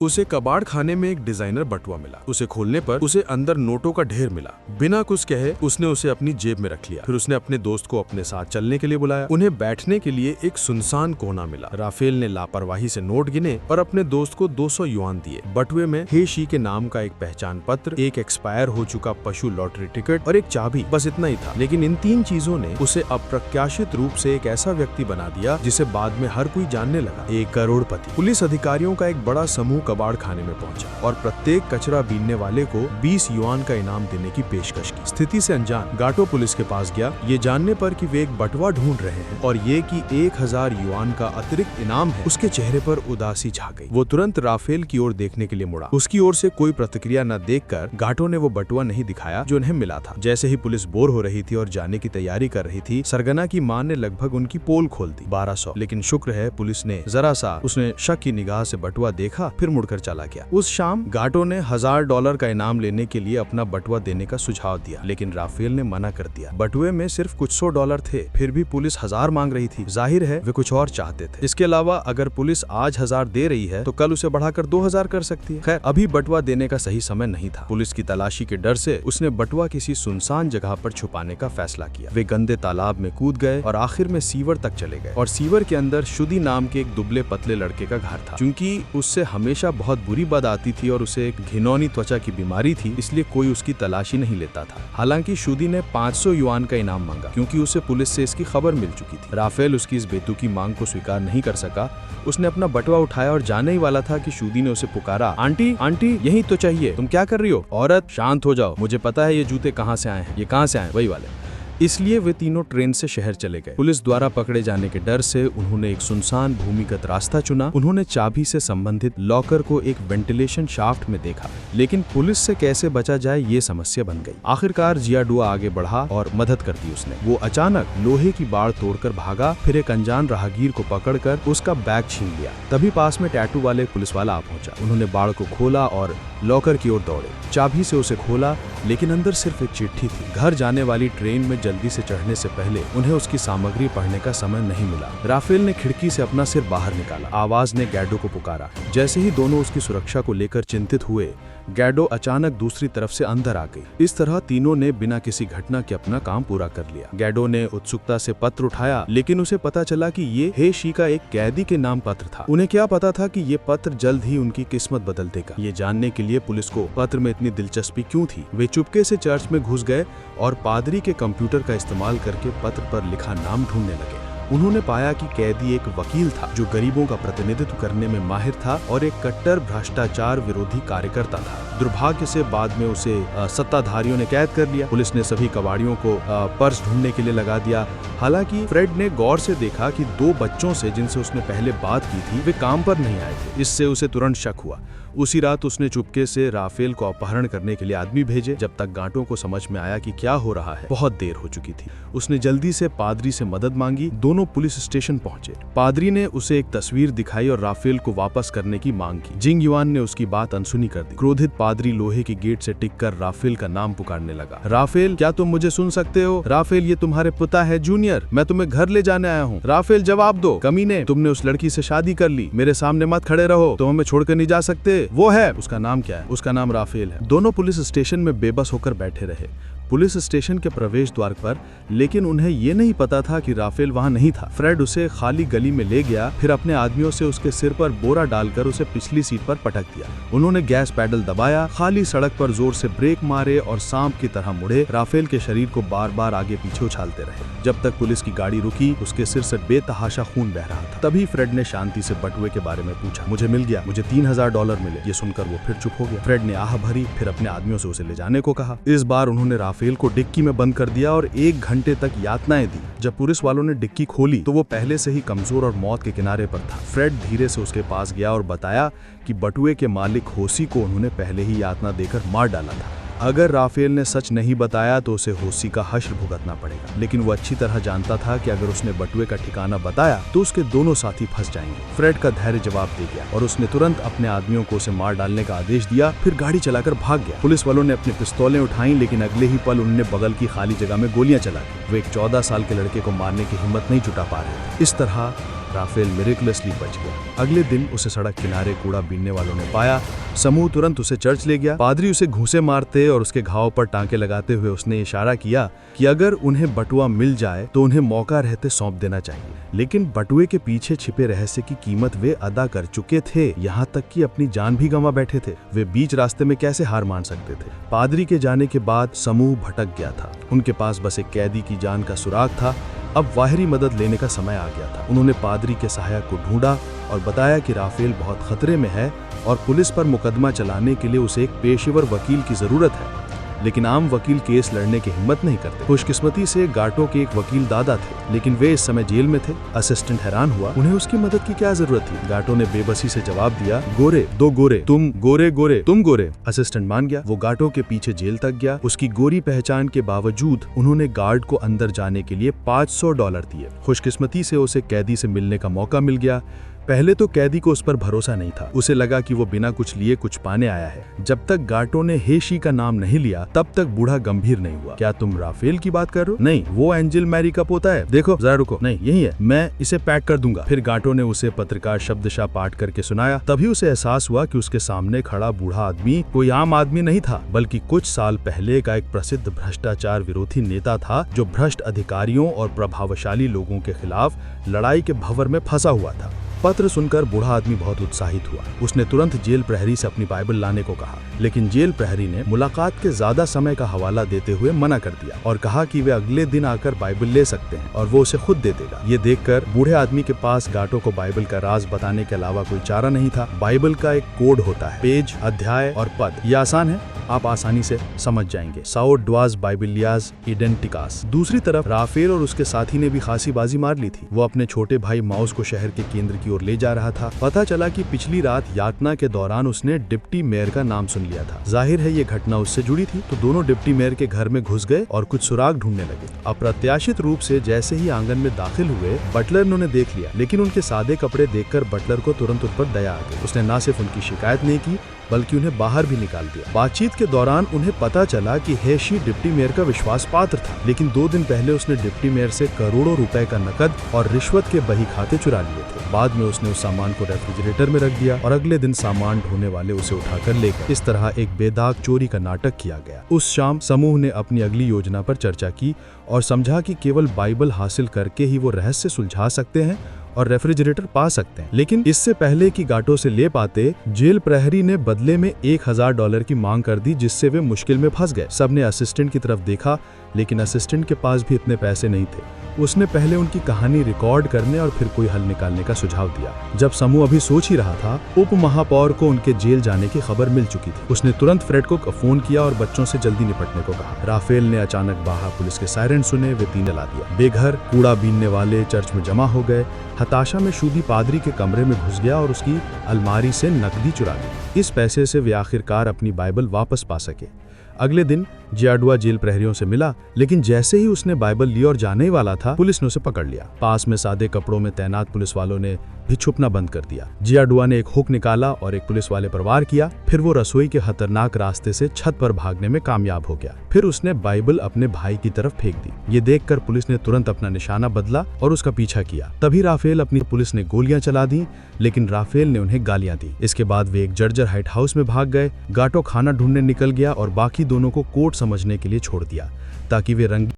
उसे कबाड़ खाने में एक डिजाइनर बटुआ मिला। उसे खोलने पर उसे अंदर नोटों का ढेर मिला। बिना कुछ कहे उसने उसे अपनी जेब में रख लिया। फिर उसने अपने दोस्त को अपने साथ चलने के लिए बुलाया। उन्हें बैठने के लिए एक सुनसान कोना मिला। राफेल ने लापरवाही से नोट गिने और अपने दोस्त को 200 युआन दिए। बटुए में हे शी के नाम का एक पहचान पत्र, एक एक्सपायर हो चुका पशु लॉटरी टिकट और एक चाबी, बस इतना ही था। लेकिन इन 3 चीजों ने उसे अप्रत्याशित रूप से एक ऐसा व्यक्ति बना दिया जिसे बाद में हर कोई जानने लगा, एक करोड़पति। पुलिस अधिकारियों का एक बड़ा समूह कबाड़ खाने में पहुंचा और प्रत्येक कचरा बीनने वाले को 20 युआन का इनाम देने की पेशकश की। स्थिति से अनजान गाटो पुलिस के पास गया, ये जानने पर कि वे एक बटुआ ढूंढ रहे हैं और ये कि 1000 युआन का अतिरिक्त इनाम है। उसके चेहरे पर उदासी छा गई। वो तुरंत राफेल की ओर देखने के लिए मुड़ा। उसकी ओर से कोई प्रतिक्रिया न देखकर गाटो ने वो बटुआ नहीं दिखाया जो उन्हें मिला था। जैसे ही पुलिस बोर हो रही थी और जाने की तैयारी कर रही थी, सरगना की मां ने लगभग उनकी पोल खोल दी। 1200। लेकिन शुक्र है पुलिस ने जरा सा उसने शक की निगाह से बटुआ देखा, फिर मुड़कर चला गया। उस शाम गाटो ने $1000 का इनाम लेने के लिए अपना बटुआ देने का सुझाव दिया, लेकिन राफेल ने मना कर दिया। बटुए में सिर्फ कुछ $100 थे, फिर भी पुलिस 1000 मांग रही थी। जाहिर है वे कुछ और चाहते थे। इसके अलावा अगर पुलिस आज 1000 दे रही है तो कल उसे बढ़ाकर 2000 कर सकती है। खैर, अभी बटुआ देने का सही समय नहीं था। पुलिस की तलाशी के डर से उसने बटुआ किसी सुनसान जगह पर छुपाने का फैसला किया। वे गंदे तालाब में कूद गए और आखिर में सीवर तक चले गए। और सीवर के अंदर शुदी नाम के एक दुबले पतले लड़के का घर था। क्योंकि उससे हमेशा बहुत बुरी बद आती थी और उसे एक घिनौनी त्वचा की बीमारी थी, इसलिए कोई उसकी तलाशी नहीं लेता था। हालांकि शुदी ने 500 युआन का इनाम मांगा, क्योंकि उसे पुलिस से इसकी खबर मिल चुकी थी। राफेल उसकी इस बेतुकी मांग को स्वीकार नहीं कर सका। उसने अपना बटुआ उठाया और जाने ही वाला था कि शुदी ने उसे पुकारा, आंटी आंटी यही तो चाहिए, तुम क्या कर रही हो? औरत, शांत हो जाओ, मुझे पता है ये जूते कहाँ से आए हैं। ये कहाँ से आए? वही वाले। इसलिए वे तीनों ट्रेन से शहर चले गए। पुलिस द्वारा पकड़े जाने के डर से उन्होंने एक सुनसान भूमिगत रास्ता चुना। उन्होंने चाबी से संबंधित लॉकर को एक वेंटिलेशन शाफ्ट में देखा, लेकिन पुलिस से कैसे बचा जाए ये समस्या बन गई। आखिरकार जियाडुआ आगे बढ़ा और मदद कर दी उसने। वो अचानक लोहे की बाड़ तोड़कर भागा, फिर एक अनजान राहगीर को पकड़कर उसका बैग छीन लिया। तभी पास में टैटू वाले पुलिस वाला आ पहुंचा। उन्होंने बाड़ को खोला और लॉकर की ओर दौड़े। चाबी से उसे खोला, लेकिन अंदर सिर्फ एक चिट्ठी थी। घर जाने वाली ट्रेन में जल्दी से चढ़ने से पहले उन्हें उसकी सामग्री पढ़ने का समय नहीं मिला। राफेल ने खिड़की से अपना सिर बाहर निकाला। आवाज ने गैडो को पुकारा। जैसे ही दोनों उसकी सुरक्षा को लेकर चिंतित हुए, गैडो अचानक दूसरी तरफ से अंदर आ गई। इस तरह तीनों ने बिना किसी घटना के अपना काम पूरा कर लिया। गैडो ने उत्सुकता से पत्र उठाया, लेकिन उसे पता चला कि ये हे शी का एक कैदी के नाम पत्र था। उन्हें क्या पता था कि ये पत्र जल्द ही उनकी किस्मत बदल देगा। ये जानने के लिए पुलिस को पत्र में इतनी दिलचस्पी क्यों थी। वे चुपके से चर्च में घुस गए और पादरी के कंप्यूटर का इस्तेमाल करके पत्र पर लिखा नाम ढूंढने लगे। उन्होंने पाया कि कैदी एक वकील था जो गरीबों का प्रतिनिधित्व करने में माहिर था और एक कट्टर भ्रष्टाचार विरोधी कार्यकर्ता था। दुर्भाग्य से बाद में उसे सत्ताधारियों ने कैद कर लिया। पुलिस ने सभी कबाड़ियों को पर्स ढूंढने के लिए लगा दिया। हालांकि फ्रेड ने गौर से देखा कि 2 बच्चों से जिनसे उसने पहले बात की थी वे काम पर नहीं आए थे। इससे उसे तुरंत शक हुआ। उसी रात उसने चुपके से राफेल को अपहरण करने के लिए आदमी भेजे। जब तक गाटो को समझ में आया कि क्या हो रहा है, बहुत देर हो चुकी थी। उसने जल्दी से पादरी से मदद मांगी। दोनों पुलिस स्टेशन पहुंचे। पादरी ने उसे एक तस्वीर दिखाई और राफेल को वापस करने की मांग की। जिंग युआन ने उसकी बात अनसुनी कर दी। क्रोधित पादरी लोहे की गेट से टिककर राफेल का नाम पुकारने लगा। राफेल, क्या तुम मुझे सुन सकते हो? राफेल, ये तुम्हारे पिता है जूनियर। मैं तुम्हें घर ले जाने आया हूँ। राफेल, जवाब दो। कमीने, तुमने उस लड़की से शादी कर ली। मेरे सामने मत खड़े रहो। तुम हमें छोड़कर नहीं जा सकते। वो है। उसका नाम क्या है? उसका नाम राफेल है। दोनों पुलिस स्टेशन में बेबस होकर बैठे रहे। पुलिस स्टेशन के प्रवेश द्वार पर, लेकिन उन्हें ये नहीं पता था कि राफेल वहां नहीं था। फ्रेड उसे खाली गली में ले गया, फिर अपने आदमियों से उसके सिर पर बोरा डालकर उसे पिछली सीट पर पटक दिया। उन्होंने गैस पैडल दबाया, खाली सड़क पर जोर से ब्रेक मारे और सांप की तरह मुड़े राफेल के शरीर को बार बार आगे पीछे उछालते रहे। जब तक पुलिस की गाड़ी रुकी, उसके सिर से बेतहाशा खून बह रहा था। तभी फ्रेड ने शांति से बटुए के बारे में पूछा। मुझे मिल गया, मुझे $3000 मिले। ये सुनकर वो फिर चुप हो गया। फ्रेड ने आह भरी, फिर अपने आदमियों से उसे ले जाने को कहा। इस बार उन्होंने राफेल को डिक्की में बंद कर दिया और 1 घंटे तक यातनाएं दी। जब पुलिस वालों ने डिक्की खोली तो वो पहले से ही कमजोर और मौत के किनारे पर था। फ्रेड धीरे से उसके पास गया और बताया कि बटुए के मालिक होसी को उन्होंने पहले ही यातना देकर मार डाला था। अगर राफेल ने सच नहीं बताया तो उसे होसी का हश्र भुगतना पड़ेगा। लेकिन वो अच्छी तरह जानता था कि अगर उसने बटुए का ठिकाना बताया तो उसके दोनों साथी फंस जाएंगे। फ्रेड का धैर्य जवाब दे गया और उसने तुरंत अपने आदमियों को उसे मार डालने का आदेश दिया, फिर गाड़ी चलाकर भाग गया। पुलिस वालों ने अपनी पिस्तौलें उठाई, लेकिन अगले ही पल उन्होंने बगल की खाली जगह में गोलियां चला दी। वे एक 14 साल के लड़के को मारने की हिम्मत नहीं जुटा पा रहे। इस तरह राफेल मिरेकुलसली बच गया। अगले दिन उसे सड़क किनारे कूड़ा बीनने वालों ने पाया। समूह तुरंत उसे चर्च ले गया। पादरी उसे घूंसे मारते और उसके घाव पर टांके लगाते हुए उसने इशारा किया कि अगर उन्हें बटुआ मिल जाए तो उन्हें मौका रहते सौंप देना चाहिए। लेकिन बटुए के पीछे छिपे रहस्य की कीमत वे अदा कर चुके थे, यहाँ तक कि अपनी जान भी गंवा बैठे थे। वे बीच रास्ते में कैसे हार मान सकते थे। पादरी के जाने के बाद समूह भटक गया था। उनके पास बस एक कैदी की जान का सुराग था। अब बाहरी मदद लेने का समय आ गया था। उन्होंने पादरी के सहायक को ढूंढा और बताया कि राफेल बहुत खतरे में है और पुलिस पर मुकदमा चलाने के लिए उसे एक पेशेवर वकील की जरूरत है। लेकिन आम वकील केस लड़ने की हिम्मत नहीं करते। खुशकिस्मती से गाटो के एक वकील दादा थे, लेकिन वे इस समय जेल में थे। असिस्टेंट हैरान हुआ, उन्हें उसकी मदद की क्या जरूरत थी। गाटो ने बेबसी से जवाब दिया, गोरे दो गोरे, तुम गोरे गोरे तुम गोरे। असिस्टेंट मान गया। वो गाटो के पीछे जेल तक गया। उसकी गोरी पहचान के बावजूद उन्होंने गार्ड को अंदर जाने के लिए $500 दिए। खुशकिस्मती से उसे कैदी से मिलने का मौका मिल गया। पहले तो कैदी को उस पर भरोसा नहीं था। उसे लगा कि वो बिना कुछ लिए कुछ पाने आया है। जब तक गाटो ने हेशी का नाम नहीं लिया तब तक बूढ़ा गंभीर नहीं हुआ। क्या तुम राफेल की बात कर रहे हो? नहीं, वो एंजल मैरी का पोता है। देखो जरा रुको, नहीं यही है, मैं इसे पैक कर दूंगा। फिर गाटो ने उसे पत्रकार शब्दशः पाठ करके सुनाया। तभी उसे एहसास हुआ कि उसके सामने खड़ा बूढ़ा आदमी कोई आम आदमी नहीं था, बल्कि कुछ साल पहले का एक प्रसिद्ध भ्रष्टाचार विरोधी नेता था, जो भ्रष्ट अधिकारियों और प्रभावशाली लोगों के खिलाफ लड़ाई के भंवर में फंसा हुआ था। पत्र सुनकर बूढ़ा आदमी बहुत उत्साहित हुआ। उसने तुरंत जेल प्रहरी से अपनी बाइबल लाने को कहा, लेकिन जेल प्रहरी ने मुलाकात के ज्यादा समय का हवाला देते हुए मना कर दिया और कहा कि वे अगले दिन आकर बाइबल ले सकते हैं और वो उसे खुद दे देगा। ये देखकर बूढ़े आदमी के पास गाटो को बाइबल का राज बताने के अलावा कोई चारा नहीं था। बाइबल का एक कोड होता है, पेज, अध्याय और पद। ये आसान है, आप आसानी से समझ जाएंगे। साओ ड्वास बाइबिलियास इडेंटिकास। दूसरी तरफ राफेल और उसके साथी ने भी खासी बाजी मार ली थी। वो अपने छोटे भाई माउस को शहर के केंद्र की ओर ले जा रहा था। पता चला कि पिछली रात यातना के दौरान उसने डिप्टी मेयर का नाम सुन लिया था। जाहिर है ये घटना उससे जुड़ी थी, तो दोनों डिप्टी मेयर के घर में घुस गए और कुछ सुराग ढूंढने लगे। अप्रत्याशित रूप से जैसे ही आंगन में दाखिल हुए, बटलर ने उन्हें देख लिया, लेकिन उनके सादे कपड़े देखकर बटलर को तुरंत उन पर दया आ गई। उसने न सिर्फ उनकी शिकायत नहीं की, बल्कि उन्हें बाहर भी निकाल दिया। बातचीत के दौरान उन्हें पता चला कि हेशी डिप्टी मेयर का विश्वास पात्र था, लेकिन 2 दिन पहले उसने डिप्टी मेयर से करोड़ों रुपए का नकद और रिश्वत के बही खाते चुरा लिए थे। बाद में उसने उस सामान को रेफ्रिजरेटर में रख दिया और अगले दिन सामान ढोने वाले उसे उठाकर ले गए। इस तरह एक बेदाग चोरी का नाटक किया गया। उस शाम समूह ने अपनी अगली योजना पर चर्चा की और समझा कि केवल बाइबल हासिल करके ही वो रहस्य सुलझा सकते हैं और रेफ्रिजरेटर पा सकते हैं। लेकिन इससे पहले कि गाटो से ले पाते, जेल प्रहरी ने बदले में $1000 की मांग कर दी, जिससे वे मुश्किल में फंस गए। सबने असिस्टेंट की तरफ देखा, लेकिन असिस्टेंट के पास भी इतने पैसे नहीं थे। उसने पहले उनकी कहानी रिकॉर्ड करने और फिर कोई हल निकालने का सुझाव दिया। जब समूह अभी सोच ही रहा था, उप महापौर को उनके जेल जाने की खबर मिल चुकी थी। उसने तुरंत फ्रेड को फोन किया और बच्चों से जल्दी निपटने को कहा। राफेल ने अचानक बाहर पुलिस के सायरन सुने, वे तीन जला दिया। बेघर कूड़ा बीनने वाले चर्च में जमा हो गए। हताशा में शूदी पादरी के कमरे में घुस गया और उसकी अलमारी से नकदी चुरा ली। इस पैसे से वे आखिरकार अपनी बाइबल वापस पा सके। अगले दिन जियाडुआ जेल प्रहरियों से मिला, लेकिन जैसे ही उसने बाइबल ली और जाने ही वाला था, पुलिस ने उसे पकड़ लिया। पास में सादे कपड़ों में तैनात पुलिस वालों ने भी छुपना बंद कर दिया। जियाडुआ ने एक हुक निकाला और एक पुलिस वाले पर वार किया। फिर वो रसोई के खतरनाक रास्ते से छत पर भागने में कामयाब हो गया। फिर उसने बाइबल अपने भाई की तरफ फेंक दी। ये देखकर पुलिस ने तुरंत अपना निशाना बदला और उसका पीछा किया। तभी राफेल अपनी पुलिस ने गोलियां चला दी, लेकिन राफेल ने उन्हें गालियां दी। इसके बाद वे एक जर्जर हाइट हाउस में भाग गए। गाटो खाना ढूंढने निकल गया और बाकी दोनों को कोर्ट समझने के लिए छोड़ दिया, ताकि वे रंग